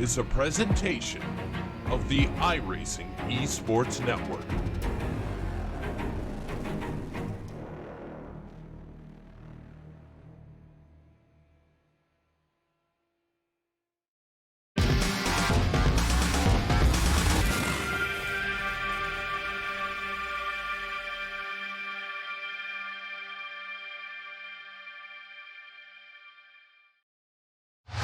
is a presentation of the iRacing Esports Network.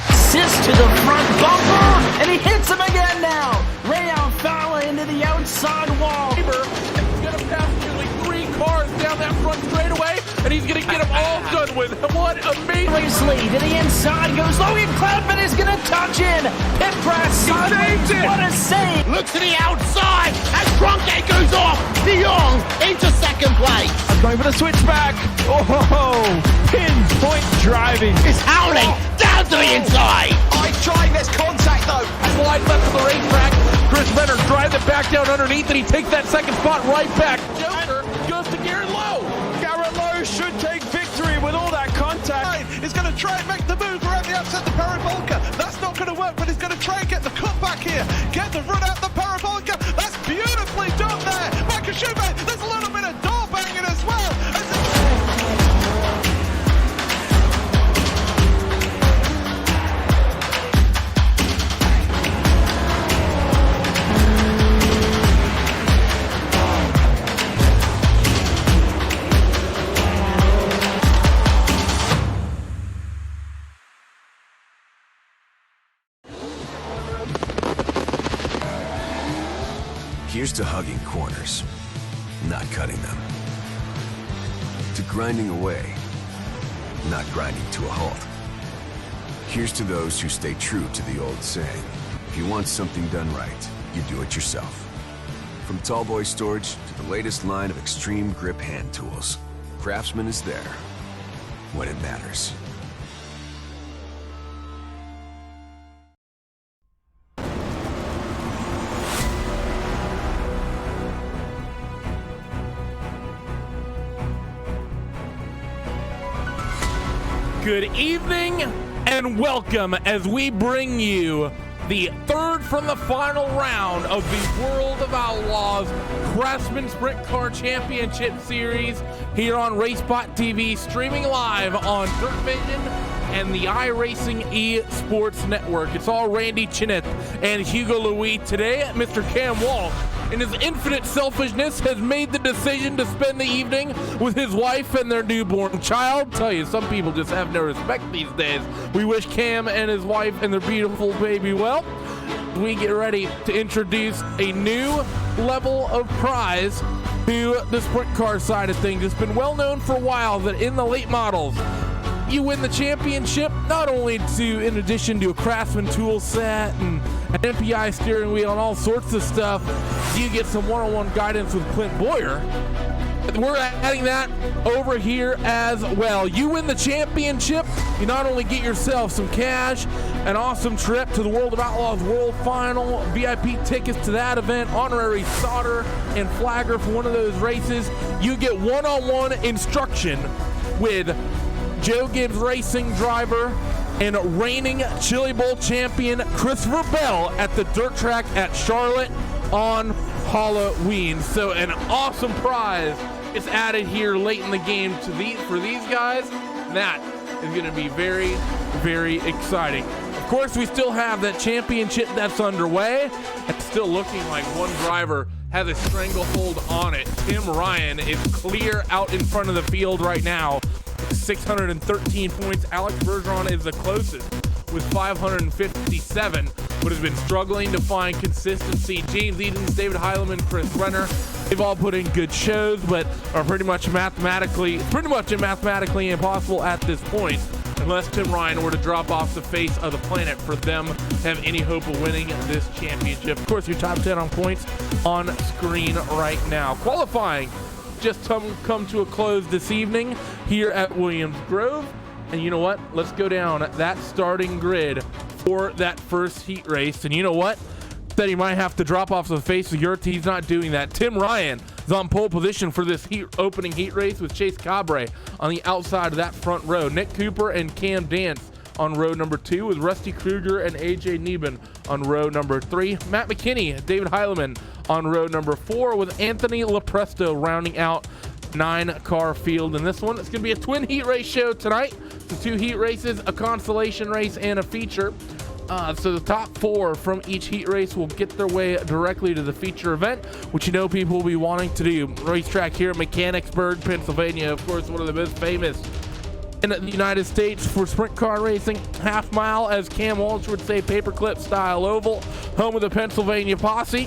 Assist to the front bumper, and he hits him again now. Ray Alfala into the outside wall. He's going to pass nearly 3 cars down that front straightaway, and he's going to get them all done with. What amazing. Lee to the inside goes Logan Cloudman is going to touch in. Pit press. Saved it. What a save. Look to the outside as Cronkite goes off. De Jong into second place. Going for the switchback. Oh, pinpoint driving. It's howling down to the inside. Trying this contact though. Slide left to the racetrack. Chris Benner drives it back down underneath, and he takes that second spot right back. Joker goes to Garrett Lowe. Garrett Lowe should take victory with all that contact. He's going to try and make the move around the outside the parabolica. That's not going to work, but he's going to try and get the cutback here. Get the run out the parabolica. That's beautifully done there. Makashube, there's a little bit of door banging as well. Here's to hugging corners, not cutting them. To grinding away, not grinding to a halt. Here's to those who stay true to the old saying, if you want something done right, you do it yourself. From Tallboy Storage to the latest line of extreme grip hand tools, Craftsman is there when it matters. Good evening and welcome as we bring you the third from the final round of the World of Outlaws Craftsman Sprint Car Championship Series here on RaceBot TV, streaming live on Dirt Vision and the iRacing Esports Network. It's all Randy Chineth and Hugo Louis. Today, Mr. Cam Walsh, in his infinite selfishness, has made the decision to spend the evening with his wife and their newborn child. Tell you, some people just have no respect these days. We wish Cam and his wife and their beautiful baby well. We get ready to introduce a new level of prize to the sprint car side of things. It's been well known for a while that in the late models, you win the championship, not only in addition to a Craftsman tool set and an MPI steering wheel and all sorts of stuff, you get some one-on-one guidance with Clint Boyer. We're adding that over here as well. You win the championship, you not only get yourself some cash, an awesome trip to the World of Outlaws World Final, VIP tickets to that event, honorary solder and flagger for one of those races. You get one-on-one instruction with Joe Gibbs Racing driver and reigning Chili Bowl champion Christopher Bell at the dirt track at Charlotte on Halloween. So an awesome prize is added here late in the game for these guys. That is going to be very, very exciting. Of course, we still have that championship that's underway. It's still looking like one driver has a stranglehold on it. Tim Ryan is clear out in front of the field right now. 613 points. Alex Bergeron is the closest with 557, but has been struggling to find consistency. James Edens, David Heilemann, Chris Brenner, they've all put in good shows, but are pretty much mathematically impossible at this point, unless Tim Ryan were to drop off the face of the planet for them to have any hope of winning this championship. Of course, your top 10 on points on screen right now. Qualifying just come to a close this evening here at Williams Grove. And you know what? Let's go down that starting grid for that first heat race. And you know what? That he might have to drop off the face of the earth. He's not doing that. Tim Ryan is on pole position for this opening heat race with Chase Cabre on the outside of that front row. Nick Cooper and Cam Dance on row number 2, with Rusty Kruger and AJ Neben on row number 3. Matt McKinney, David Heileman on row number 4, with Anthony Lepresto rounding out 9-car field in this one. It's going to be a twin heat race show tonight. The 2 heat races, a consolation race, and a feature. So the top 4 from each heat race will get their way directly to the feature event, which you know people will be wanting to do. Racetrack here at Mechanicsburg, Pennsylvania, of course, one of the most famous in the United States for sprint car racing. Half mile, as Cam Walsh would say, paperclip style oval, home of the Pennsylvania Posse.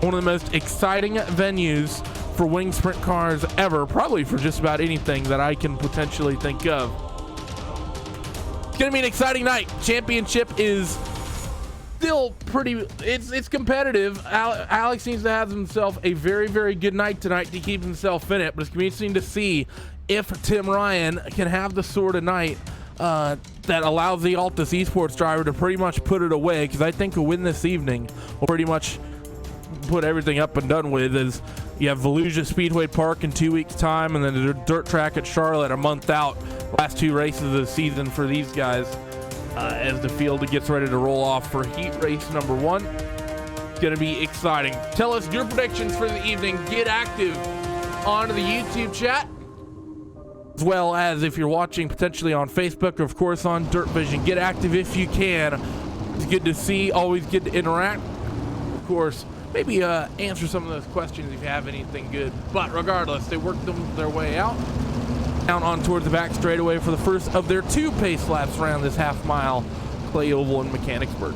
One of the most exciting venues for wing sprint cars ever, probably for just about anything that I can potentially think of. It's gonna be an exciting night. Championship is still pretty, it's competitive. Alex seems to have himself a very, very good night tonight to keep himself in it, but it's gonna be interesting to see if Tim Ryan can have the sort of night that allows the Altus Esports driver to pretty much put it away, because I think a win this evening will pretty much put everything up and done with. As you have Volusia Speedway Park in 2 weeks time, and then the dirt track at Charlotte a month out. Last 2 races of the season for these guys as the field gets ready to roll off for heat race number 1. It's going to be exciting. Tell us your predictions for the evening. Get active on the YouTube chat, as well as if you're watching potentially on Facebook or of course on Dirt Vision. Get active if you can. It's good to see, always good to interact. Of course, maybe answer some of those questions if you have anything good. But regardless, they worked their way out on towards the back straightaway for the first of their 2 pace laps around this half mile clay oval in Mechanicsburg.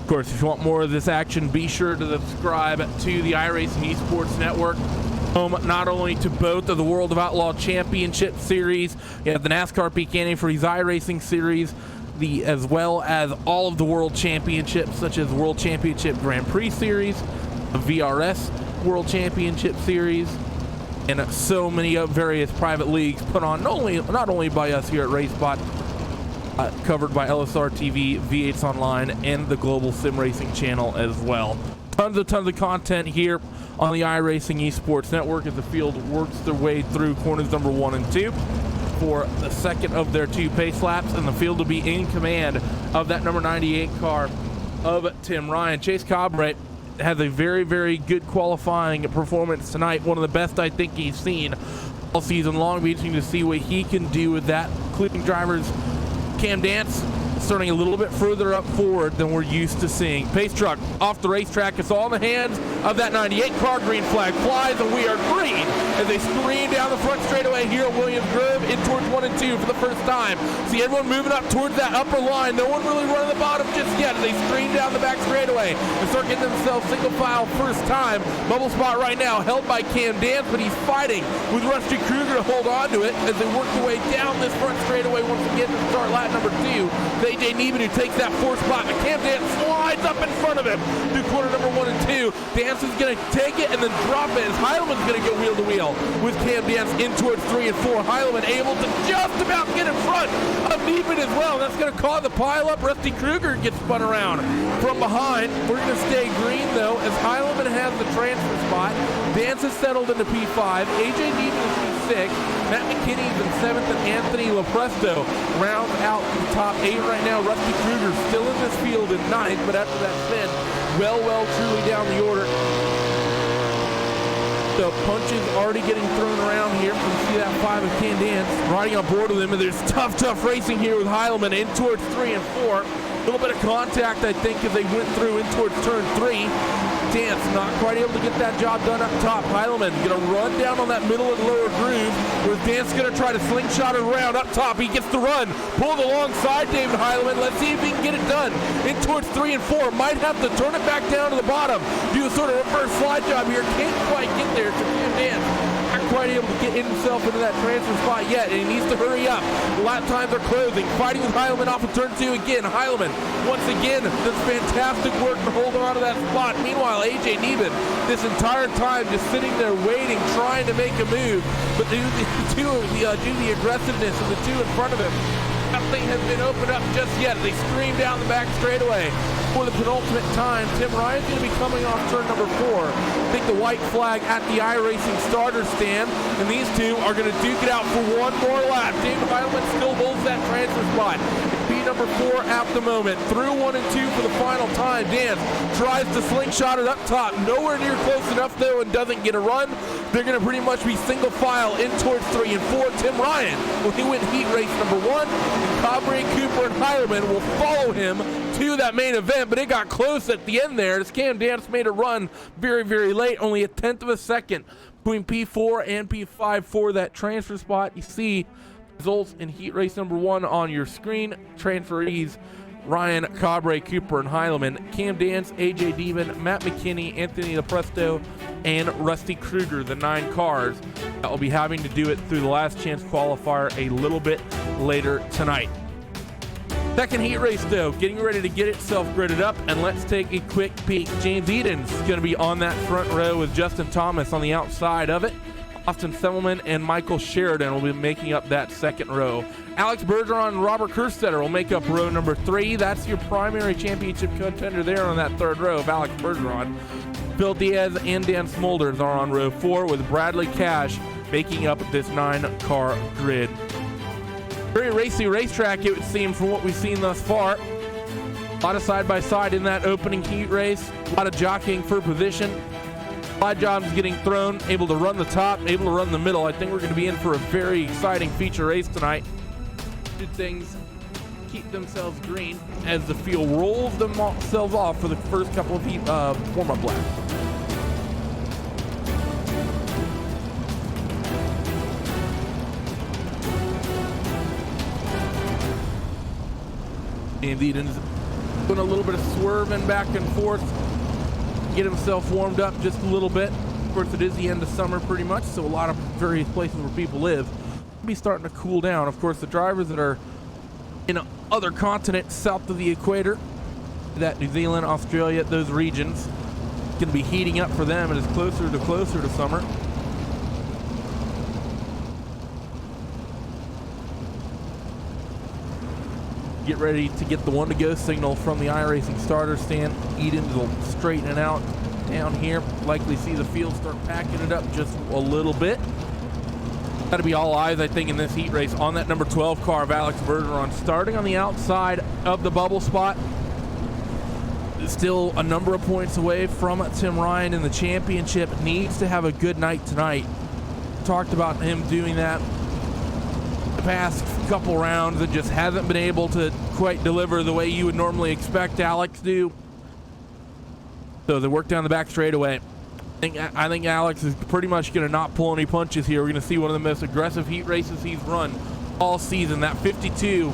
Of course, if you want more of this action, be sure to subscribe to the iRacing Esports Network, home not only to both of the World of Outlaw Championship Series, you have the NASCAR Peak for these iRacing Series, as well as all of the World Championships, such as World Championship Grand Prix Series, the VRS World Championship Series, and so many various private leagues put on not only by us here at RaceBot, covered by LSR TV, V8's Online, and the Global Sim Racing channel as well. Tons of content here on the iRacing Esports Network as the field works their way through corners number 1 and 2 for the second of their 2 pace laps, and the field will be in command of that number 98 car of Tim Ryan. Chase Cabre has a very, very good qualifying performance tonight, one of the best I think he's seen all season long. Be interesting to see what he can do with that, including drivers Cam Dance starting a little bit further up forward than we're used to seeing. Pace truck off the racetrack. It's all in the hands of that 98 car. Green flag flies, and we are green as they scream down the front straightaway here at Williams Grove in towards 1 and 2 for the first time. See everyone moving up towards that upper line. No one really running the bottom just yet as they stream down the back straightaway and start getting themselves single file first time. Bubble spot right now held by Cam Dance, but he's fighting with Rusty Kruger to hold on to it as they work their way down this front straightaway once again to start lap number 2. AJ Neben, who takes that 4th spot, but Cam Dance slides up in front of him through corner number 1 and 2. Dance is going to take it and then drop it as Heileman's going to go wheel to wheel with Cam Dance in towards 3 and 4. Heileman able to just about get in front of Neben as well. That's going to cause the pile up. Rusty Kruger gets spun around from behind. We're going to stay green though as Heileman has the transfer spot. Dance is settled into P5. AJ Neben is P6. Matt McKinney is in 7th, and Anthony Lepresto rounds out the top 8 right now. Rusty Kruger still in this field in 9th, but after that spin, well, truly down the order. So punches already getting thrown around here. You can see that 5 of Cam Dance riding on board with him, and there's tough racing here with Heileman in towards 3 and 4. A little bit of contact, I think, as they went through in towards turn 3. Dance not quite able to get that job done up top. Heileman gonna run down on that middle and lower groove, where Dance gonna try to slingshot it around up top. He gets the run, pulled alongside David Heileman. Let's see if he can get it done. In towards 3 and 4, might have to turn it back down to the bottom. Do a sort of reverse slide job here. Can't quite get there to Dance. Not quite able to get himself into that transfer spot yet, and he needs to hurry up. The lap times are closing. Fighting with Heileman off of turn 2 again. Heileman once again does fantastic work to hold on to that spot. Meanwhile, AJ Neben this entire time just sitting there waiting, trying to make a move, but due to the aggressiveness of the 2 in front of him, Nothing has been opened up just yet. They scream down the back straightaway. For the penultimate time, Tim Ryan's going to be coming off turn number 4. I think the white flag at the iRacing starter stand, and these two are going to duke it out for one more lap. David Heilman still holds that transfer spot. Number 4 at the moment. Through 1 and 2 for the final time. Dan tries to slingshot it up top. Nowhere near close enough though, and doesn't get a run. They're going to pretty much be single file in towards 3 and 4. Tim Ryan will win heat race number 1. And Cabre, Cooper, and Heilman will follow him to that main event, but it got close at the end there as Cam Dance made a run very, very late. Only a 1/10 of a second between P4 and P5 for that transfer spot. You see results in heat race number 1 on your screen. Transferees: Ryan, Cabre, Cooper, and Heilman. Cam Dance, AJ Demon, Matt McKinney, Anthony LaPresto, and Rusty Kruger, the 9 cars that will be having to do it through the last chance qualifier a little bit later tonight. Second heat race though, getting ready to get itself gridded up, and let's take a quick peek. James Eden's going to be on that front row with Justin Thomas on the outside of it. Austin Semmelman and Michael Sheridan will be making up that second row. Alex Bergeron and Robert Kerstetter will make up row number 3. That's your primary championship contender there on that third row of Alex Bergeron. Phil Diaz and Dan Smulders are on row 4 with Bradley Cash making up this 9-car grid. Very racy racetrack, it would seem, from what we've seen thus far. A lot of side-by-side in that opening heat race. A lot of jockeying for position. Slide jobs getting thrown, able to run the top, able to run the middle. I think we're going to be in for a very exciting feature race tonight. Good things keep themselves green as the field rolls themselves off for the first couple of warm-up laps. And Eden's doing a little bit of swerving back and forth, get himself warmed up just a little bit. Of course, it is the end of summer pretty much, so a lot of various places where people live will be starting to cool down. Of course, the drivers that are in other continents south of the equator, that New Zealand, Australia, those regions, going to be heating up for them, and it's closer to summer. Get ready to get the 1-to-go signal from the iRacing starter stand. Eden will straighten it out down here. Likely see the field start packing it up just a little bit. Got to be all eyes, I think, in this heat race on that number 12 car of Alex Bergeron. Starting on the outside of the bubble spot. Still a number of points away from Tim Ryan in the championship. Needs to have a good night tonight. Talked about him doing that the past couple rounds and just hasn't been able to quite deliver the way you would normally expect Alex to. So they work down the back straightaway. I think Alex is pretty much going to not pull any punches here. We're going to see one of the most aggressive heat races he's run all season. That 52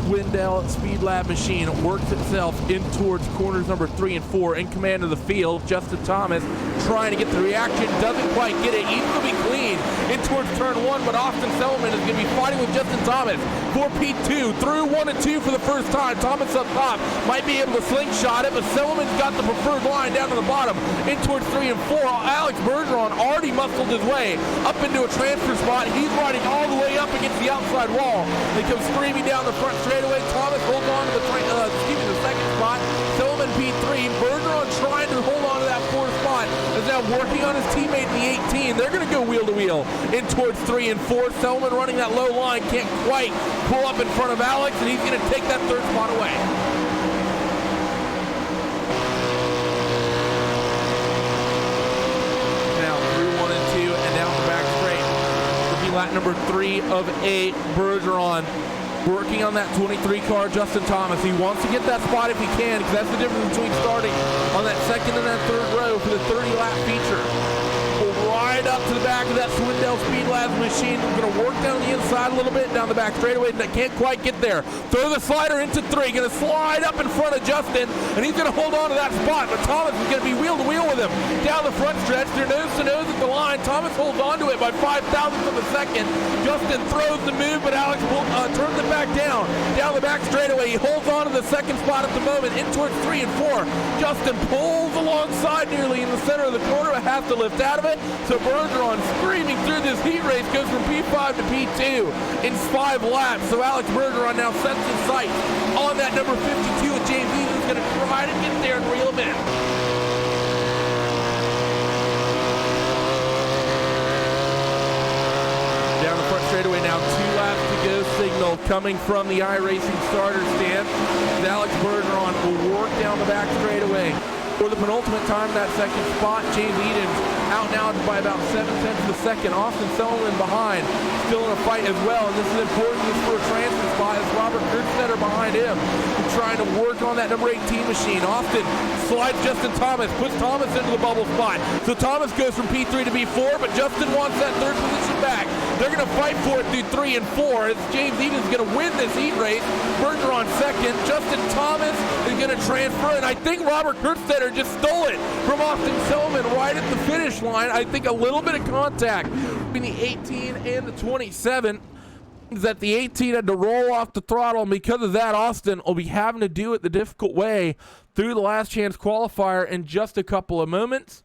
Wendell Speed Lab machine works itself in towards corners number 3 and 4 in command of the field. Justin Thomas trying to get the reaction, doesn't quite get it. He's going to be clean in towards turn 1, but Austin Selman is going to be fighting with Justin Thomas for P2 through 1 and 2 for the first time. Thomas up top might be able to slingshot it, but Selman's got the preferred line down to the bottom in towards 3 and 4. Alex Bergeron already muscled his way up into a transfer spot. He's riding all the way up against the outside wall. They come screaming down the front straightaway. Thomas holds on to the second spot. Selman P3. Bergeron trying to hold on to that 4th spot. Is now working on his teammate in the 18. They're going to go wheel to wheel in towards 3 and 4. Selman running that low line, can't quite pull up in front of Alex, and he's going to take that 3rd spot away. Now through 1 and 2 and down the back straight. Rookie lap number 3 of 8. Bergeron working on that 23 car, Justin Thomas. He wants to get that spot if he can, because that's the difference between starting on that 2nd and that 3rd row for the 30-lap feature. We'll ride up to the back of that Swindell Speed Labs machine. We're going to work down the inside a little bit, down the back straightaway. Can't quite get there. Throw the slider into 3. Going to slide up in front of Justin, and he's going to hold on to that spot. But Thomas is going to be wheel to wheel with him down the front stretch. They're nose to nose at the line. Thomas holds on to it by 0.005 of a second. Justin throws the move, but Alex turns it back back down the back straightaway. He holds on to the second spot at the moment, in towards 3 and 4. Justin pulls alongside nearly in the center of the corner, but has to lift out of it. So Bergeron screaming through this heat race, goes from P5 to P2 in 5 laps. So Alex Bergeron now sets his sights on that number 52, and James Eden's going to try to get there and reel him in. Down the front straightaway now, 2 laps to go signal coming from the iRacing starter stand. Alex Bergeron will work down the back straightaway. For the penultimate time in that second spot, James Eden's out now by about 7/10 of a second. Austin Sullivan behind, still in a fight as well, and this is important for a transfer spot as Robert Kurtstetter behind him, trying to work on that number 18 machine. Austin slides Justin Thomas, puts Thomas into the bubble spot. So Thomas goes from P3 to P4, but Justin wants that third position back. They're going to fight for it through 3 and 4 as James Eden's going to win this heat race. Bergeron second. Justin Thomas is going to transfer, and I think Robert Kurtstetter just stole it from Austin Sullivan right at the finish line. I think a little bit of contact between the 18 and the 27. That the 18 had to roll off the throttle, and because of that, Austin will be having to do it the difficult way through the last chance qualifier in just a couple of moments.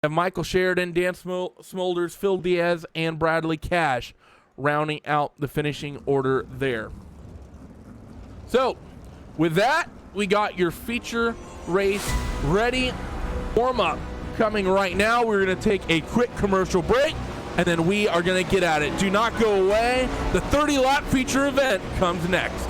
Have Michael Sheridan, Dan Smolders, Phil Diaz, and Bradley Cash rounding out the finishing order there. So with that, we got your feature race ready. Warm up coming right now. We're going to take a quick commercial break, and then we are going to get at it. Do not go away. The 30-lap feature event comes next.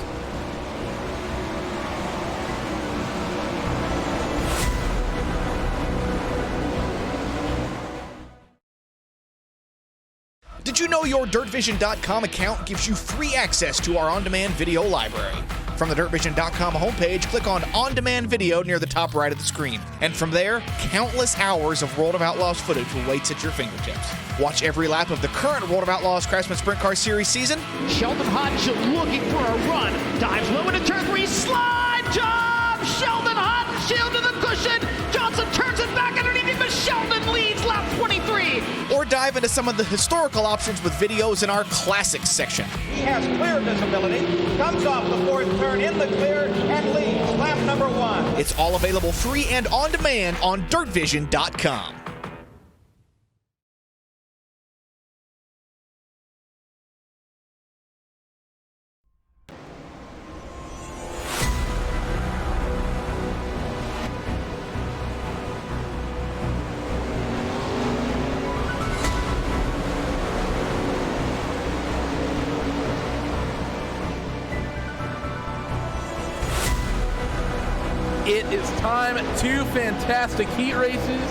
Did you know your DirtVision.com account gives you free access to our on-demand video library? From the DirtVision.com homepage, click on On-Demand Video near the top right of the screen. And from there, countless hours of World of Outlaws footage awaits at your fingertips. Watch every lap of the current World of Outlaws Craftsman Sprint Car Series season. Sheldon Hutch looking for a run. Dives low into turn 3. Slide job! Sheldon Hutch, shield to the cushion. Johnson turns it back underneath him, but Sheldon leads lap 23. Or dive into some of the historical options with videos in our Classics section. He has clear visibility, comes off the fourth turn in the clear, and leads lap number 1. It's all available free and on demand on DirtVision.com. It is time, 2 fantastic heat races,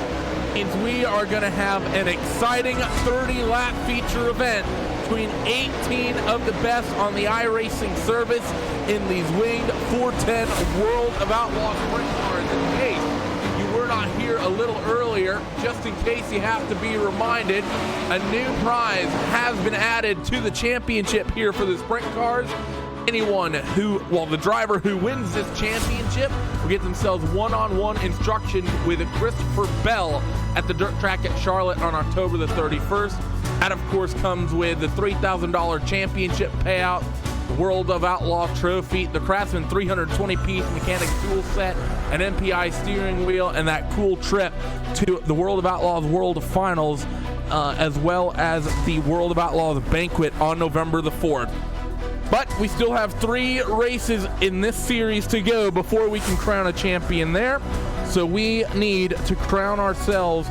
and we are going to have an exciting 30-lap feature event between 18 of the best on the iRacing service in these winged 410 World of Outlaws sprint cars. In case you were not here a little earlier, just in case you have to be reminded, a new prize has been added to the championship here for the sprint cars. Anyone who, the driver who wins this championship will get themselves one-on-one instruction with Christopher Bell at the dirt track at Charlotte on October the 31st. That, of course, comes with the $3,000 championship payout, the World of Outlaw trophy, the Craftsman 320-piece mechanic tool set, an MPI steering wheel, and that cool trip to the World of Outlaws World Finals, as well as the World of Outlaws banquet on November the 4th. But we still have 3 races in this series to go before we can crown a champion there. So we need to crown ourselves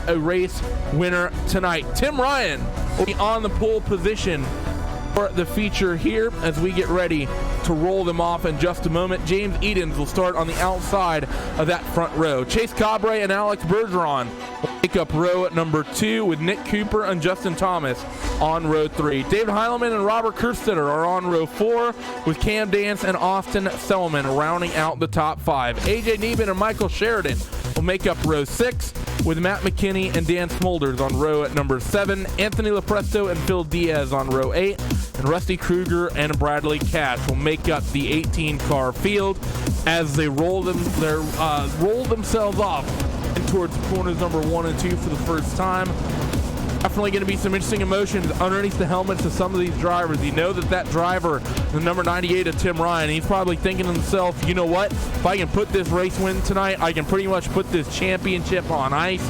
a race winner tonight. Tim Ryan will be on the pole position for the feature here as we get ready to roll them off in just a moment. James Edens will start on the outside of that front row. Chase Cabre and Alex Bergeron will make up row number 2 with Nick Cooper and Justin Thomas on row 3. David Heileman and Robert Kurtstetter are on row 4 with Cam Dance and Austin Selman rounding out the top 5. AJ Neben and Michael Sheridan will make up row 6 with Matt McKinney and Dan Smolders on row at number 7. Anthony Lopresto and Phil Diaz on row 8. And Rusty Kruger and Bradley Cash will make up the 18-car field as they roll themselves off and towards corners number 1 and 2 for the first time. Definitely going to be some interesting emotions underneath the helmets of some of these drivers. You know that driver, the number 98 of Tim Ryan, he's probably thinking to himself, you know what? If I can put this race win tonight, I can pretty much put this championship on ice.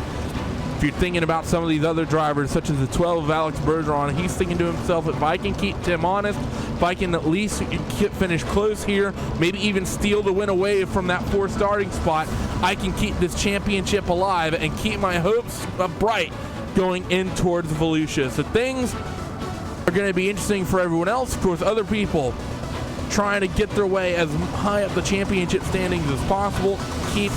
If you're thinking about some of these other drivers, such as the 12 of Alex Bergeron, he's thinking to himself, if I can keep Tim honest, if I can at least finish close here, maybe even steal the win away from that 4 starting spot, I can keep this championship alive and keep my hopes bright going in towards Volusia. So things are going to be interesting for everyone else. Of course, other people trying to get their way as high up the championship standings as possible, keep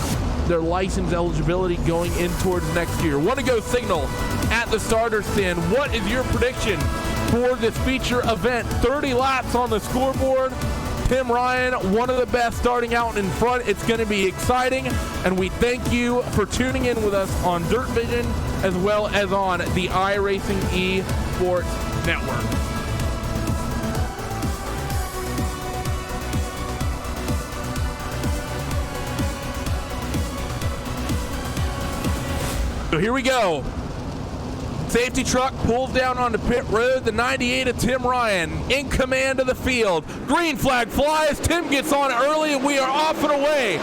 their license eligibility going in towards next year. Want to go signal at the starter stand. What is your prediction for this feature event? 30 laps on the scoreboard. Tim Ryan, one of the best starting out in front. It's going to be exciting, and we thank you for tuning in with us on Dirt Vision as well as on the iRacing eSports Network. So here we go. Safety truck pulls down onto pit road. The 98 of Tim Ryan in command of the field. Green flag flies. Tim gets on early, and we are off and away.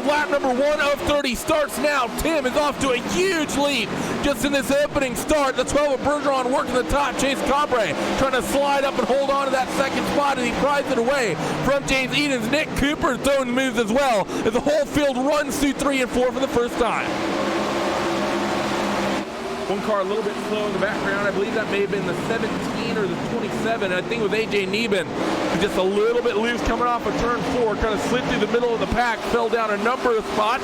Lap number 1 of 30 starts now. Tim is off to a huge lead just in this opening start. The 12 of Bergeron working the top. Chase Cabre trying to slide up and hold on to that second spot, and he pries it away from James Edens. Nick Cooper throwing the moves as well as the whole field runs through 3 and 4 for the first time. One car a little bit slow in the background. I believe that may have been the 17 or the 27. I think it was AJ Neben. Just a little bit loose coming off of turn 4. Kind of slid through the middle of the pack. Fell down a number of spots.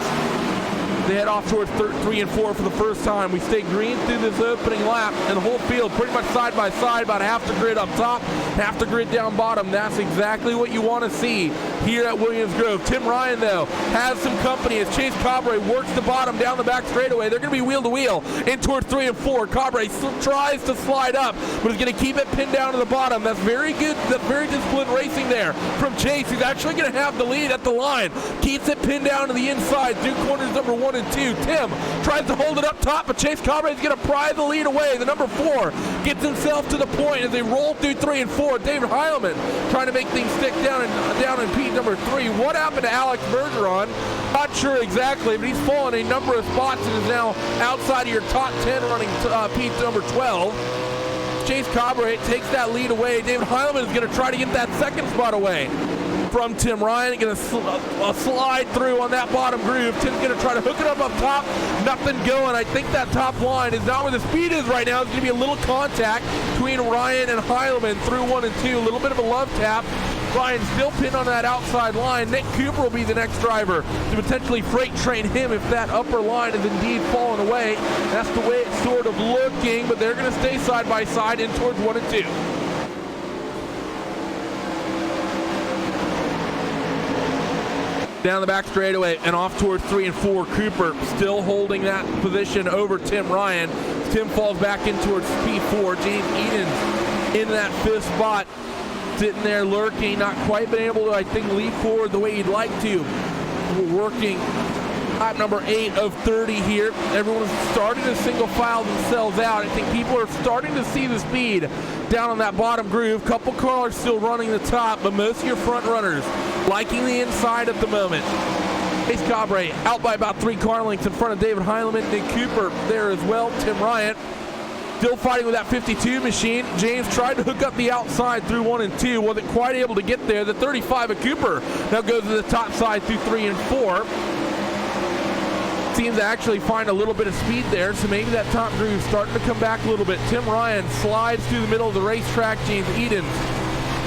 They head off towards 3 and 4 for the first time. We stay green through this opening lap, and the whole field pretty much side by side, about half the grid up top, half the grid down bottom. That's exactly what you want to see here at Williams Grove. Tim Ryan, though, has some company as Chase Cabre works the bottom down the back straightaway. They're going to be wheel to wheel in towards 3 and 4. Cabre tries to slide up, but is going to keep it pinned down to the bottom. That's very good. That's very disciplined racing there from Chase. He's actually going to have the lead at the line. Keeps it pinned down to the inside through corners number 1 and 2. Tim tries to hold it up top, but Chase Cabre is going to pry the lead away. The number 4 gets himself to the point as they roll through 3 and 4. David Heilman trying to make things stick down in P number 3. What happened to Alex Bergeron? Not sure exactly, but he's fallen a number of spots and is now outside of your top 10 running P number 12. Chase Cabre takes that lead away. David Heilman is going to try to get that second spot away from Tim Ryan. Going to slide through on that bottom groove. Tim's going to try to hook it up top. Nothing going. I think that top line is not where the speed is right now. It's going to be a little contact between Ryan and Heilman through 1 and 2. A little bit of a love tap. Ryan still pinned on that outside line. Nick Cooper will be the next driver to potentially freight train him if that upper line is indeed falling away. That's the way it's sort of looking, but they're going to stay side by side in towards 1 and 2. Down the back straightaway and off towards 3 and 4. Cooper still holding that position over Tim Ryan. Tim falls back in towards P4. James Edens in that 5th spot, sitting there lurking, not quite been able to, I think, leap forward the way he'd like to. We're working lap number 8 of 30 here. Everyone's starting to single file themselves out. I think people are starting to see the speed down on that bottom groove. Couple cars still running the top, but most of your front runners liking the inside at the moment. Chase Cabre out by about 3 car lengths in front of David Heilman. Nick Cooper there as well. Tim Ryan still fighting with that 52 machine. James tried to hook up the outside through 1 and 2. Wasn't quite able to get there. The 35 of Cooper now goes to the top side through 3 and 4. Seems to actually find a little bit of speed there, so maybe that top groove starting to come back a little bit. Tim Ryan slides through the middle of the racetrack. James Edens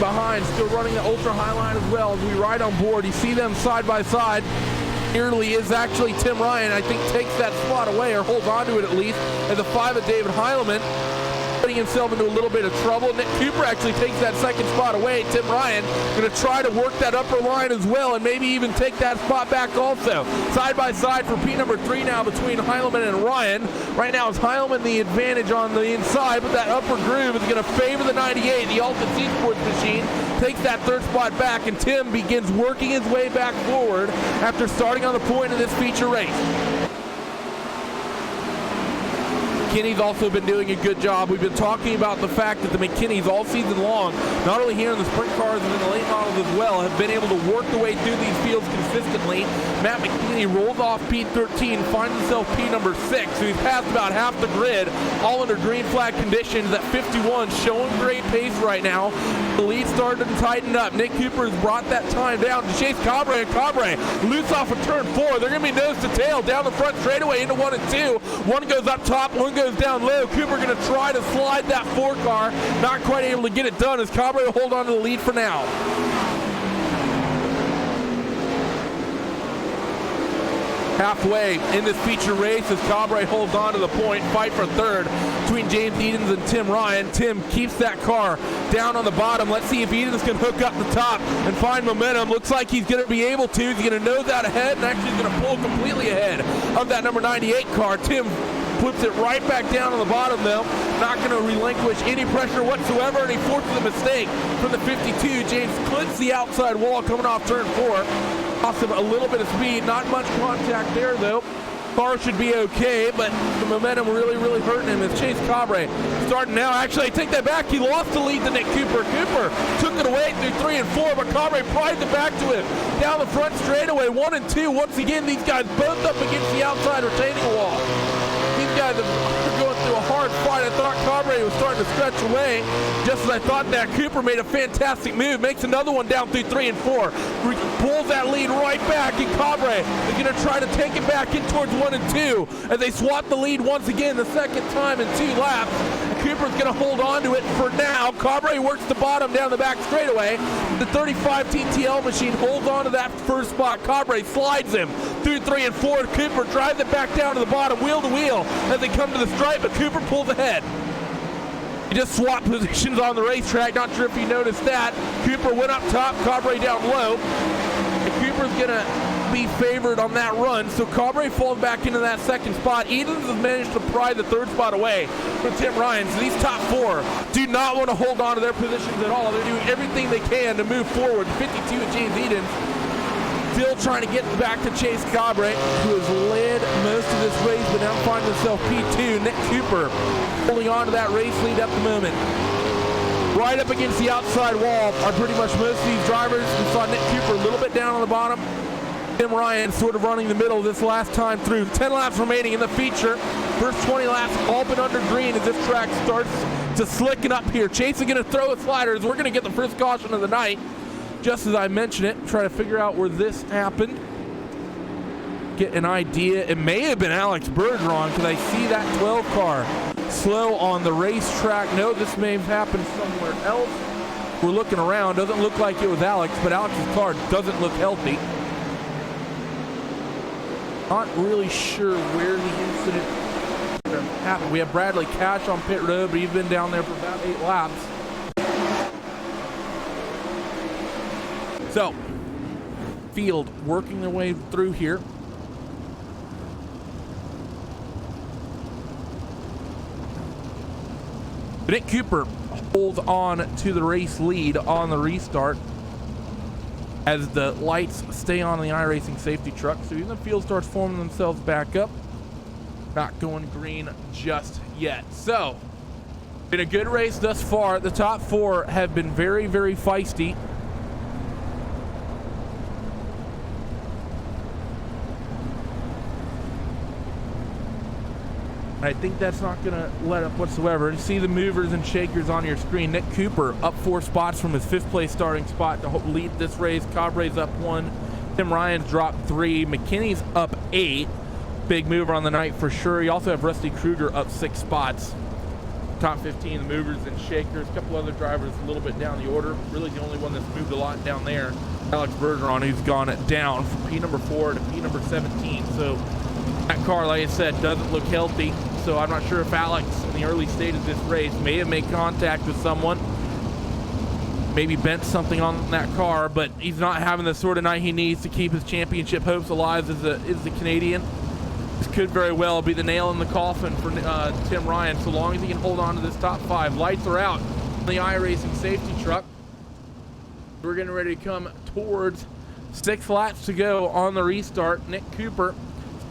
behind, still running the ultra high line as well. As we ride on board, you see them side by side. Nearly is actually Tim Ryan, I think, takes that spot away, or holds on to it at least, and the 5 of David Heilman putting himself into a little bit of trouble. Nick Cooper actually takes that second spot away. Tim Ryan going to try to work that upper line as well, and maybe even take that spot back also. Side by side for P number 3 now between Heilman and Ryan. Right now it's Heilman the advantage on the inside, but that upper groove is going to favor the 98. The Alta C Sports machine takes that 3rd spot back, and Tim begins working his way back forward after starting on the point of this feature race. McKinney's also been doing a good job. We've been talking about the fact that the McKinneys all season long, not only here in the sprint cars and in the late models as well, have been able to work their way through these fields consistently. Matt McKinney rolls off P13, finds himself P number 6, so he's passed about half the grid, all under green flag conditions at 51, showing great pace right now. The lead started to tighten up. Nick Cooper has brought that time down to chase Cabre, and Cabre loose off of turn 4. They're going to be nose to tail down the front straightaway into 1 and 2. One goes up top, one goes down low. Cooper going to try to slide that 4 car. Not quite able to get it done as Cabre will hold on to the lead for now. Halfway in this feature race as Cabre holds on to the point, fight for third between James Edens and Tim Ryan. Tim keeps that car down on the bottom. Let's see if Edens can hook up the top and find momentum. Looks like he's going to be able to. He's going to nose out ahead and actually he's going to pull completely ahead of that number 98 car. Tim puts it right back down on the bottom though. Not going to relinquish any pressure whatsoever, and he forces a mistake from the 52. James clips the outside wall coming off turn 4. Lost him a little bit of speed, not much contact there though. Car should be okay, but the momentum really hurting him as Chase Cabre starting now. Actually, I take that back. He lost the lead to Nick Cooper. Cooper took it away through 3 and 4, but Cabre pried it back to him. Down the front straightaway, 1 and 2. Once again, these guys both up against the outside retaining wall. These guys are going through a hard fight. I thought Cabre was starting to stretch away. Just as I thought that, Cooper made a fantastic move. Makes another one down through 3 and 4. Pulls that lead right back, and Cabre is going to try to take it back in towards 1 and 2 as they swap the lead once again the second time in 2 laps. Cooper's going to hold on to it for now. Cabre works the bottom down the back straightaway. The 35 TTL machine holds on to that first spot. Cabre slides him through 3 and 4. Cooper drives it back down to the bottom, wheel to wheel, as they come to the stripe, but Cooper pulls ahead. He just swapped positions on the racetrack. Not sure if you noticed that. Cooper went up top, Cabre down low. And Cooper's going to be favored on that run, so Cabre falls back into that second spot. Edens has managed to pry the third spot away from Tim Ryan. So these top 4 do not want to hold on to their positions at all. They're doing everything they can to move forward. 52 at James Edens. Still trying to get back to Chase Cabre, who has led most of this race, but now finds himself P2. Nick Cooper holding on to that race lead at the moment. Right up against the outside wall are pretty much most of these drivers. We saw Nick Cooper a little bit down on the bottom. Tim Ryan sort of running the middle this last time through. 10 laps remaining in the feature. First 20 laps all been under green as this track starts to slicken up here. Chase is going to throw his sliders. We're going to get the first caution of the night. Just as I mentioned it, try to figure out where this happened. Get an idea. It may have been Alex Bergeron because I see that 12 car slow on the racetrack. No, this may have happened somewhere else. We're looking around. Doesn't look like it was Alex, but Alex's car doesn't look healthy. Not really sure where the incident happened. We have Bradley Cash on pit road, but he's been down there for about 8 laps. So, field working their way through here. Nick Cooper holds on to the race lead on the restart as the lights stay on the iRacing safety truck. So even the field starts forming themselves back up. Not going green just yet. So, been a good race thus far. The top 4 have been very feisty. I think that's not going to let up whatsoever. You see the movers and shakers on your screen. Nick Cooper up 4 spots from his 5th place starting spot to lead this race. Cabre's up 1. Tim Ryan's dropped 3. McKinney's up 8. Big mover on the night for sure. You also have Rusty Kruger up 6 spots. Top 15, the movers and shakers. A couple other drivers a little bit down the order. Really the only one that's moved a lot down there, Alex Bergeron, who's gone down from P number 4 to P number 17. So that car, like I said, doesn't look healthy. So I'm not sure if Alex, in the early stages of this race, may have made contact with someone, maybe bent something on that car, but he's not having the sort of night he needs to keep his championship hopes alive as the Canadian. This could very well be the nail in the coffin for Tim Ryan, so long as he can hold on to this top 5. Lights are out on the iRacing safety truck. We're getting ready to come towards 6 laps to go on the restart. Nick Cooper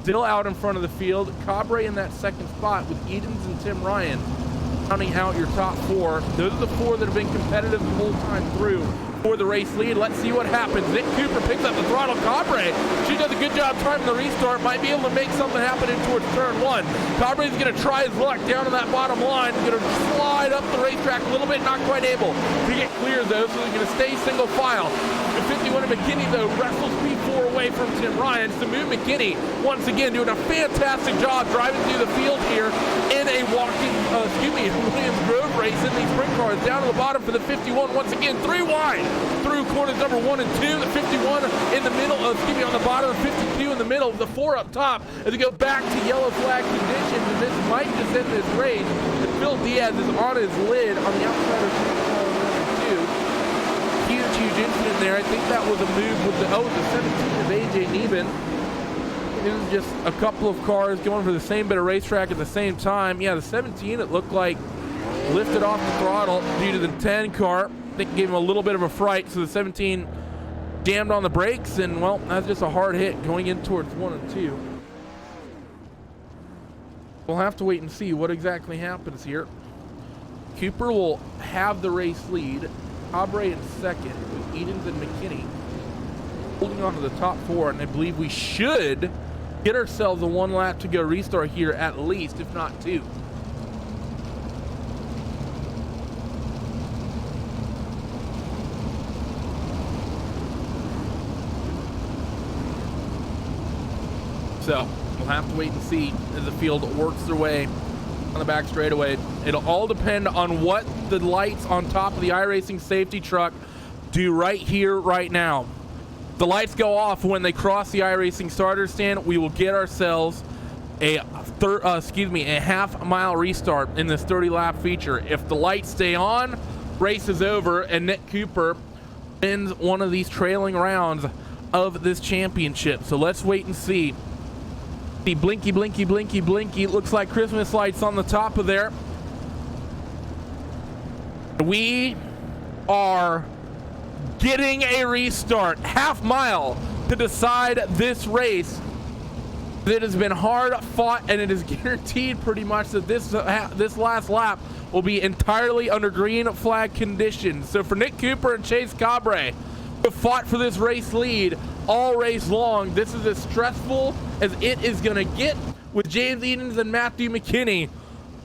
still out in front of the field. Cabre in that second spot with Edens and Tim Ryan rounding out your top 4. Those are the 4 that have been competitive the whole time through for the race lead. Let's see what happens. Nick Cooper picks up the throttle. Cabre, she does a good job timing the restart. Might be able to make something happen in towards turn 1. Cabre is going to try his luck down on that bottom line. Going to slide up the racetrack a little bit. Not quite able to get clear though, so he's going to stay single file. The 51 of McKinney though wrestles P4 away from Tim Ryan. Samu McKinney once again doing a fantastic job driving through the field here in a Williams Grove race in these sprint cars. Down to the bottom for the 51 once again, 3 wide through corners number 1 and 2. The 51 in the middle, on the bottom, the 52 in the middle, the 4 up top as we go back to yellow flag conditions, and this might just end this race. And Phil Diaz is on his lid on the outside of number 2. Huge incident there. I think that was a move with the 17 of AJ Neben. It was just a couple of cars going for the same bit of racetrack at the same time. Yeah, the 17, it looked like lifted off the throttle due to the 10 car. I think it gave him a little bit of a fright, so the 17 jammed on the brakes, and well, that's just a hard hit going in towards 1 and 2. We'll have to wait and see what exactly happens here. Cooper will have the race lead. Cabre in second with Edens and McKinney holding on to the top 4, and I believe we should get ourselves a 1 lap to go restart here at least, if not 2. So we'll have to wait and see as the field works their way on the back straightaway. It'll all depend on what the lights on top of the iRacing safety truck do right here, right now. The lights go off when they cross the iRacing starter stand. We will get ourselves a half-mile restart in this 30-lap feature. If the lights stay on, race is over, and Nick Cooper wins one of these trailing rounds of this championship. So let's wait and see. The blinky, blinky, blinky, blinky. Looks like Christmas lights on the top of there. We are getting a restart, half-mile to decide this race. It has been hard fought, and it is guaranteed pretty much that this last lap will be entirely under green flag conditions. So for Nick Cooper and Chase Cabre, who fought for this race lead all race long, this is as stressful as it is going to get, with James Edens and Matthew McKinney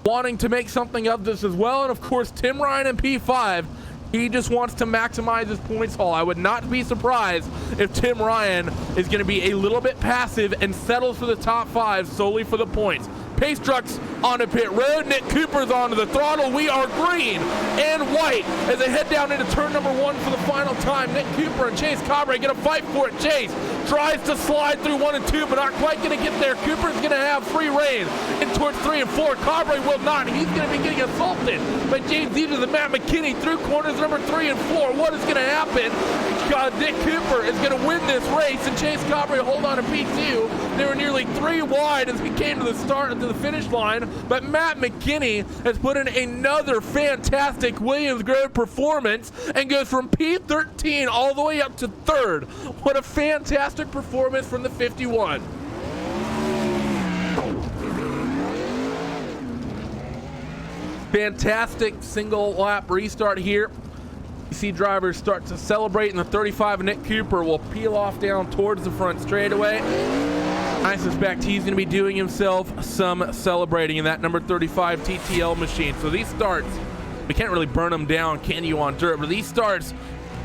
wanting to make something of this as well. And of course, Tim Ryan in P5, he just wants to maximize his points haul. I would not be surprised if Tim Ryan is going to be a little bit passive and settles for the top 5 solely for the points. Pace trucks onto pit road. Nick Cooper's onto the throttle. We are green and white as they head down into turn number 1 for the final time. Nick Cooper and Chase Cabre going to fight for it. Chase tries to slide through 1 and 2, but not quite going to get there. Cooper's going to have free reign in towards 3 and 4. Cabre will not. He's going to be getting assaulted by James Edens and Matt McKinney through corners number 3 and 4. What is going to happen? Nick Cooper is going to win this race, and Chase Cabre hold on to P2. They were nearly 3 wide as we came to the start and to the finish line, but Matt McKinney has put in another fantastic Williams Grove performance and goes from P13 all the way up to 3rd. What a fantastic performance from the 51. Fantastic single lap restart here. You see drivers start to celebrate in the 35. Nick Cooper will peel off down towards the front straightaway. I suspect he's going to be doing himself some celebrating in that number 35 TTL machine. So these starts, we can't really burn them down, can you, on dirt? But these starts,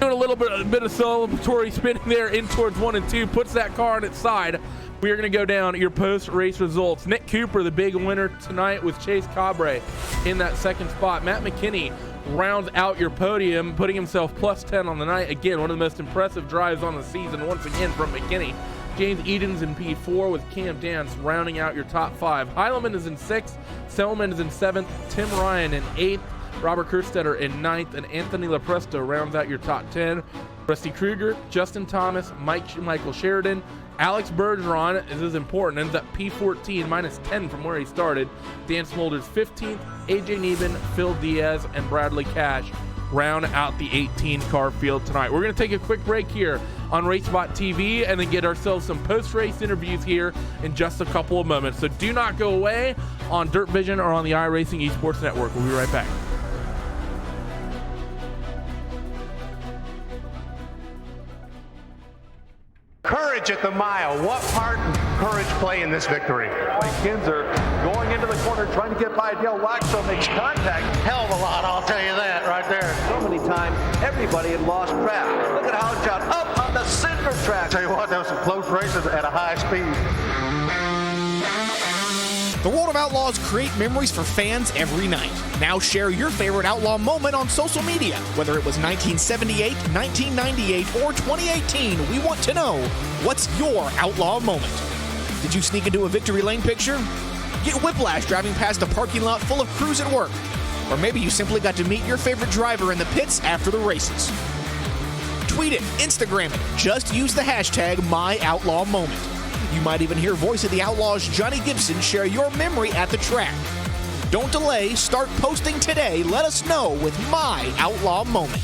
doing a bit of celebratory spinning there in towards 1 and 2, puts that car on its side. We are going to go down your post-race results. Nick Cooper, the big winner tonight, with Chase Cabre in that second spot. Matt McKinney rounds out your podium, putting himself plus 10 on the night. Again, one of the most impressive drives on the season, once again from McKinney. James Edens in P4 with Cam Dance rounding out your top 5. Heileman is in 6th, Selman is in 7th, Tim Ryan in 8th, Robert Kerstetter in 9th, and Anthony LaPresto rounds out your top 10. Rusty Kruger, Justin Thomas, Michael Sheridan, Alex Bergeron, this is important, ends up P14, minus 10 from where he started. Dan Smolders 15th, AJ Neben, Phil Diaz, and Bradley Cash round out the 18-car field tonight. We're going to take a quick break here on RaceBot TV and then get ourselves some post-race interviews here in just a couple of moments. So do not go away on Dirt Vision or on the iRacing Esports Network. We'll be right back. Courage at the mile. What part did courage play in this victory? Kinzer going into the corner, trying to get by Del Waxo, makes contact. Hell of a lot, I'll tell you that right there. So many times, everybody had lost track. Look at how it shot up on the center track. Tell you what, there was some close races at a high speed. The World of Outlaws create memories for fans every night. Now share your favorite Outlaw moment on social media. Whether it was 1978, 1998, or 2018, we want to know, what's your Outlaw moment? Did you sneak into a victory lane picture? Get whiplash driving past a parking lot full of crews at work? Or maybe you simply got to meet your favorite driver in the pits after the races. Tweet it, Instagram it, just use the hashtag #MyOutlawMoment. You might even hear Voice of the Outlaws Johnny Gibson share your memory at the track. Don't delay, start posting today. Let us know with My Outlaw Moment.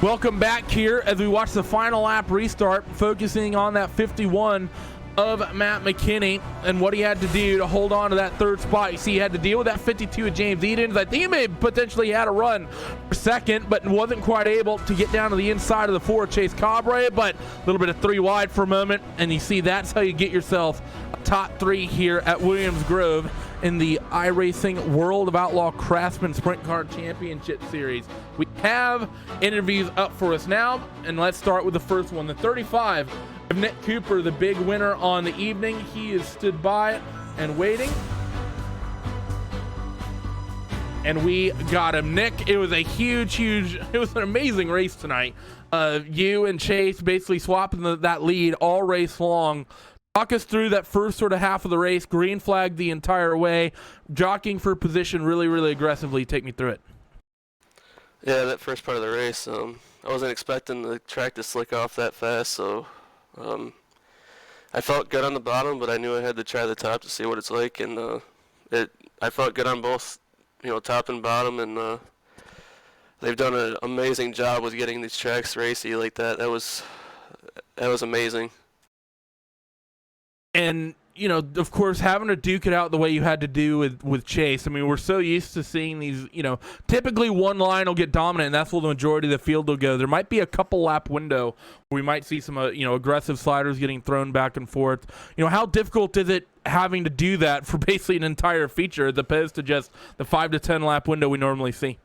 Welcome back here as we watch the final lap restart, focusing on that 51 of Matt McKinney and what he had to do to hold on to that third spot. You see, he had to deal with that 52 of James Edens. I think he may have potentially had a run for second, but wasn't quite able to get down to the inside of the 4 Chase Cabre, but a little bit of 3 wide for a moment, and you see that's how you get yourself a top 3 here at Williams Grove in the iRacing World of Outlaw Craftsman Sprint Car Championship Series. We have interviews up for us now, and let's start with the first one. The 35 of Nick Cooper, the big winner on the evening. He is stood by and waiting. And we got him. Nick, it was a huge, it was an amazing race tonight. You and Chase basically swapping that lead all race long. Talk us through that first sort of half of the race, green flag the entire way, jockeying for position really, really aggressively. Take me through it. Yeah, that first part of the race, I wasn't expecting the track to slick off that fast, so I felt good on the bottom, but I knew I had to try the top to see what it's like, and I felt good on both, top and bottom, and they've done an amazing job with getting these tracks racy like that. That was amazing. And, of course, having to duke it out the way you had to do with Chase. I mean, we're so used to seeing these, typically one line will get dominant, and that's where the majority of the field will go. There might be a couple lap window where we might see some, aggressive sliders getting thrown back and forth. How difficult is it having to do that for basically an entire feature as opposed to just the 5 to 10 lap window we normally see?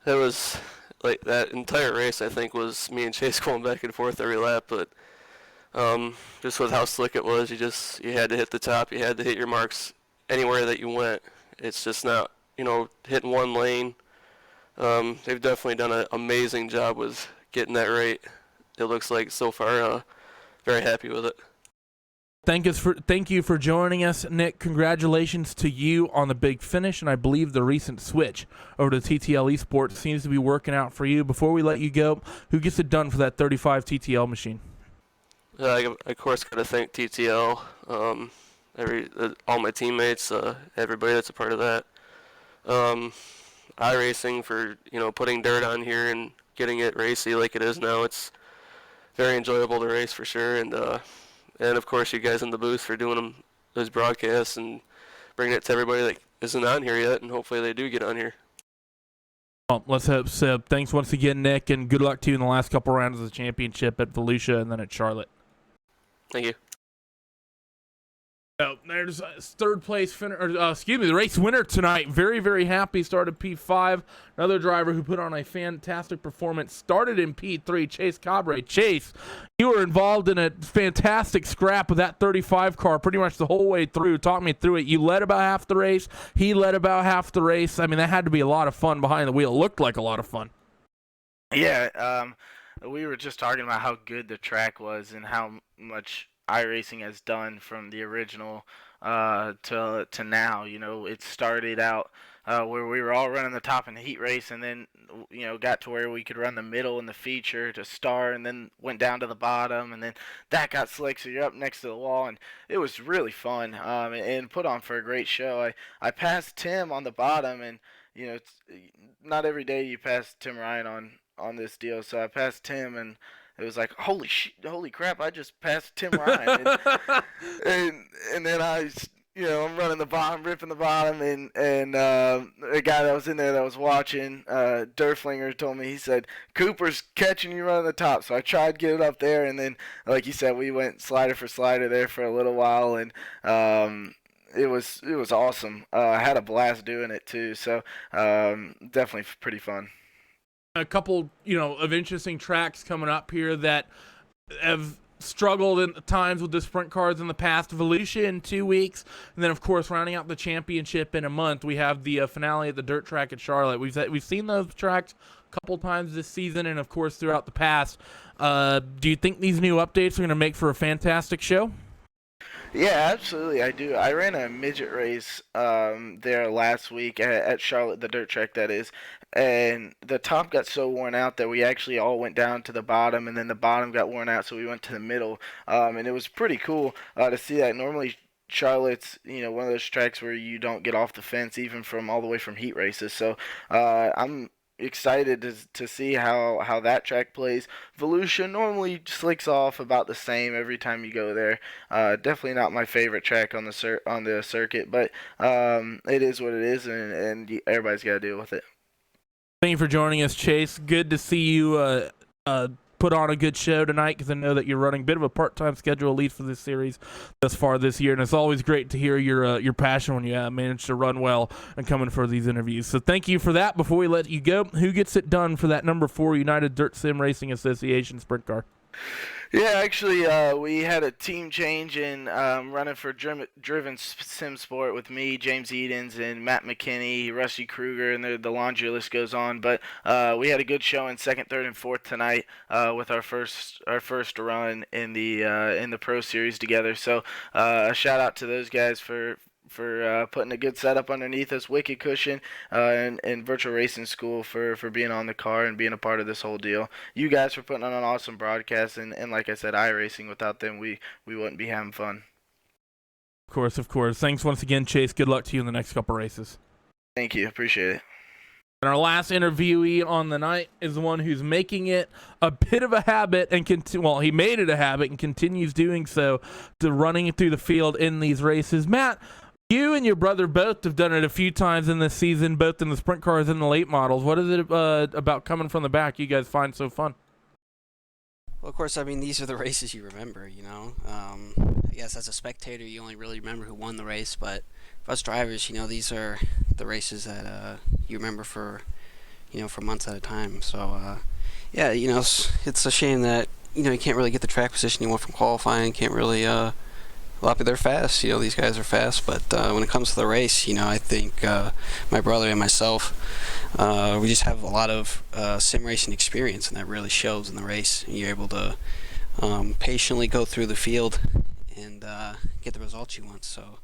It was, like, that entire race, I think, was me and Chase going back and forth every lap, but just with how slick it was, you had to hit the top, you had to hit your marks anywhere that you went. It's just not, hitting one lane. They've definitely done an amazing job with getting that right. It looks like so far, very happy with it. Thank you for joining us, Nick. Congratulations to you on the big finish, and I believe the recent switch over to TTL Esports seems to be working out for you. Before we let you go, who gets it done for that 35 TTL machine? I, of course, got to thank TTL, all my teammates, everybody that's a part of that. iRacing for, putting dirt on here and getting it racy like it is now. It's very enjoyable to race for sure. And of course, you guys in the booth for doing those broadcasts and bringing it to everybody that isn't on here yet, and hopefully they do get on here. Well, let's hope so. Thanks once again, Nick, and good luck to you in the last couple rounds of the championship at Volusia and then at Charlotte. Thank you. So there's third place the race winner tonight. Very, very happy. Started P5. Another driver who put on a fantastic performance. Started in P3, Chase Cabre. Chase, you were involved in a fantastic scrap with that 35 car pretty much the whole way through. Talk me through it. You led about half the race. He led about half the race. I mean, that had to be a lot of fun behind the wheel. It looked like a lot of fun. Yeah, we were just talking about how good the track was and how much iRacing has done from the original to now. It started out where we were all running the top in the heat race, and then got to where we could run the middle in the feature to start, and then went down to the bottom, and then that got slick, so you're up next to the wall, and it was really fun and put on for a great show. I passed Tim on the bottom, and it's not every day you pass Tim Ryan on this deal, so I passed Tim, and it was like, holy crap, I just passed Tim Ryan. and then I'm running the bottom, ripping the bottom, and a guy that was in there that was watching, Durflinger, told me, he said, Cooper's catching you running the top. So I tried to get it up there, and then, like you said, we went slider for slider there for a little while, and it was awesome. I had a blast doing it too, so definitely pretty fun. A couple, of interesting tracks coming up here that have struggled at times with the sprint cars in the past. Volusia in 2 weeks, and then of course rounding out the championship in a month, we have the finale at the dirt track at Charlotte. We've seen those tracks a couple times this season, and of course throughout the past. Do you think these new updates are going to make for a fantastic show? Yeah, absolutely, I do. I ran a midget race there last week at Charlotte, the dirt track that is, and the top got so worn out that we actually all went down to the bottom, and then the bottom got worn out, so we went to the middle, and it was pretty cool to see that. Normally Charlotte's, one of those tracks where you don't get off the fence even from all the way from heat races, so I'm excited to see how that track plays. Volusia normally slicks off about the same every time you go there. Definitely not my favorite track on the circuit, but it is what it is, and everybody's got to deal with it. Thank you for joining us, Chase. Good to see you put on a good show tonight, because I know that you're running a bit of a part-time schedule, at least for this series thus far this year, and it's always great to hear your passion when you manage to run well and come in for these interviews. So thank you for that. Before we let you go, who gets it done for that number 4 United Dirt Sim Racing Association sprint car? Yeah, actually, we had a team change in running for Driven Sim Sport with me, James Edens, and Matt McKinney, Rusty Kruger, and the laundry list goes on. But we had a good show in second, third, and fourth tonight with our first run in the Pro Series together. So a shout out to those guys for putting a good setup underneath us, Wicked Cushion, and Virtual Racing School for being on the car and being a part of this whole deal. You guys for putting on an awesome broadcast, and like I said, iRacing, without them, we wouldn't be having fun. Of course. Thanks once again, Chase. Good luck to you in the next couple races. Thank you. Appreciate it. And our last interviewee on the night is the one who's making it a bit of a habit, and he made it a habit and continues doing so, to running through the field in these races. Matt, you and your brother both have done it a few times in this season, both in the sprint cars and the late models. What is it about coming from the back you guys find so fun? Well, of course, I mean, these are the races you remember, I guess as a spectator, you only really remember who won the race, but for us drivers, these are the races that you remember for months at a time. So, yeah, it's a shame that, you can't really get the track position you want from qualifying, can't really they're fast. These guys are fast, but when it comes to the race, I think my brother and myself, we just have a lot of sim racing experience, and that really shows in the race. You're able to patiently go through the field and get the results you want. So,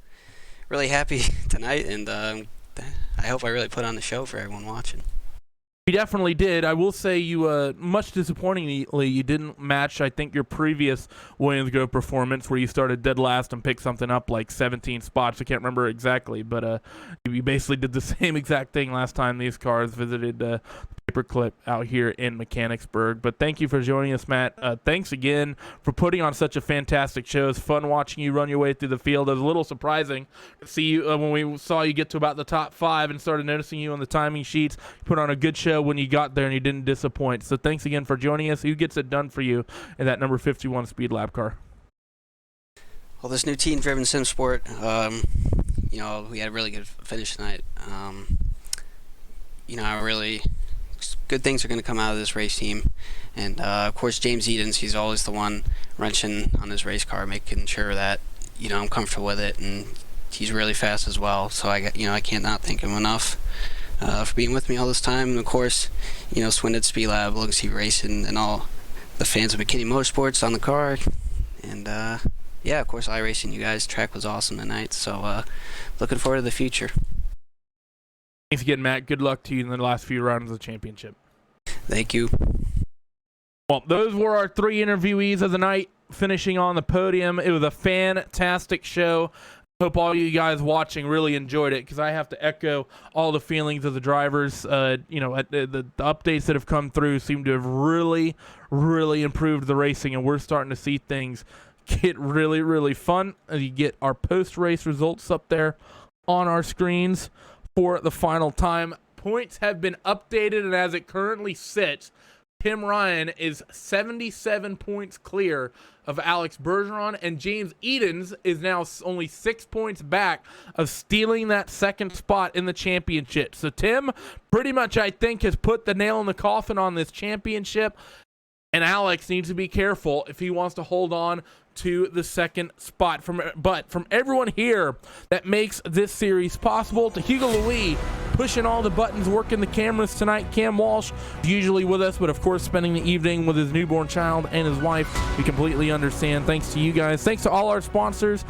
really happy tonight, and I hope I really put on the show for everyone watching. You definitely did. I will say you, much disappointingly, you didn't match, I think, your previous Williams Grove performance where you started dead last and picked something up like 17 spots. I can't remember exactly, but you basically did the same exact thing last time these cars visited Paperclip out here in Mechanicsburg. But thank you for joining us, Matt. Thanks again for putting on such a fantastic show. It's fun watching you run your way through the field. It was a little surprising to see you when we saw you get to about the top 5 and started noticing you on the timing sheets. You put on a good show when you got there, and you didn't disappoint. So thanks again for joining us. Who gets it done for you in that number 51 Speed Lab car? Well, this new team-driven sim sport, we had a really good finish tonight. Good things are going to come out of this race team, and of course James Edens, he's always the one wrenching on his race car, making sure that I'm comfortable with it, and he's really fast as well. So I can't not thank him enough for being with me all this time. And of course, Swindon Speed Lab, Legacy Racing, and all the fans of McKinney Motorsports on the car, and yeah, of course iRacing. You guys, track was awesome tonight. So looking forward to the future. Thanks again, Matt. Good luck to you in the last few rounds of the championship. Thank you. Well, those were our 3 interviewees of the night, finishing on the podium. It was a fantastic show. Hope all you guys watching really enjoyed it, because I have to echo all the feelings of the drivers. The updates that have come through seem to have really, really improved the racing, and we're starting to see things get really, really fun. You get our post-race results up there on our screens for the final time. Points have been updated, and as it currently sits, Tim Ryan is 77 points clear of Alex Bergeron, and James Edens is now only 6 points back of stealing that second spot in the championship. So Tim pretty much, I think, has put the nail in the coffin on this championship, and Alex needs to be careful if he wants to hold on to the second spot. But from everyone here that makes this series possible, to Hugo Louis pushing all the buttons, working the cameras tonight, Cam Walsh usually with us, but of course spending the evening with his newborn child and his wife. We completely understand. Thanks to you guys. Thanks to all our sponsors,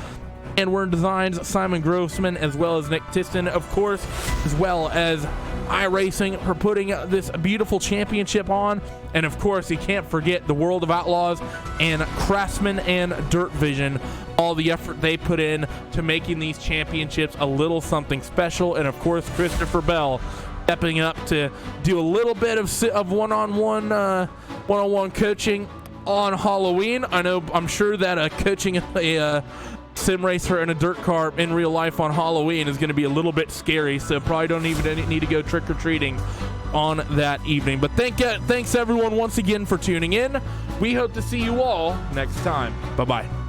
and Word Designs, Simon Grossman, as well as Nick Tiston, of course, as well as iRacing for putting this beautiful championship on. And of course, you can't forget the World of Outlaws and Craftsman and Dirt Vision, all the effort they put in to making these championships a little something special. And of course, Christopher Bell stepping up to do a little bit of one-on-one coaching on Halloween. I'm sure that coaching a sim racer in a dirt car in real life on Halloween is going to be a little bit scary, so probably don't even need to go trick-or-treating on that evening. But thanks everyone once again for tuning in. We hope to see you all next time. Bye-bye.